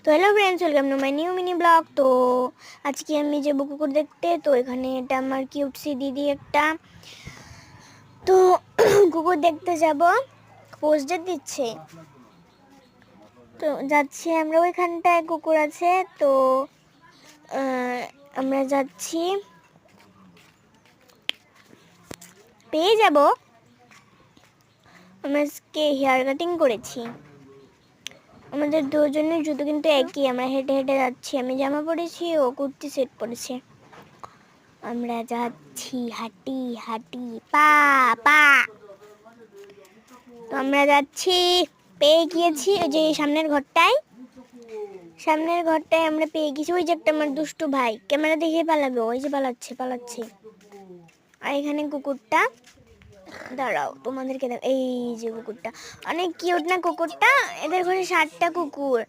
তো hello friends, welcome to my new mini blog. তো আজকে আমি যাবো কুকুর দেখতে। তো এখানে এটা আমার কিউটসি দিদি একটা। তো কুকুর দেখতে যাব, পোস্টার দিচ্ছে। তো যাচ্ছি আমরা, ওইখানটায় কুকুর আছে। তো আমরা যাচ্ছি, পেয়ে যাব। আমরা আজকে হেয়ার কাটিং করেছি। আমাদের দুজনের জুতো কিন্তু একই। আমরা হেঁটে হেঁটে যাচ্ছি। আমি জামা পরেছি, ও কুর্তি সেট পরেছে। আমরা যাচ্ছি হাঁটি হাঁটি পা পা। তো আমরা যাচ্ছি, পেয়ে গিয়েছি। ওই যে সামনের ঘরটায় আমরা পেয়ে গেছি। ওই যে একটা আমার দুষ্টু ভাই ক্যামেরা দেখে পালাবে, ওই যে পালাচ্ছে। আর এখানে কুকুরটা, দাঁড়াও তোমাদেরকে এই যে কুকুরটা অনেক কিউট না কুকুরটা। এদের ঘরে 7টা কুকুর।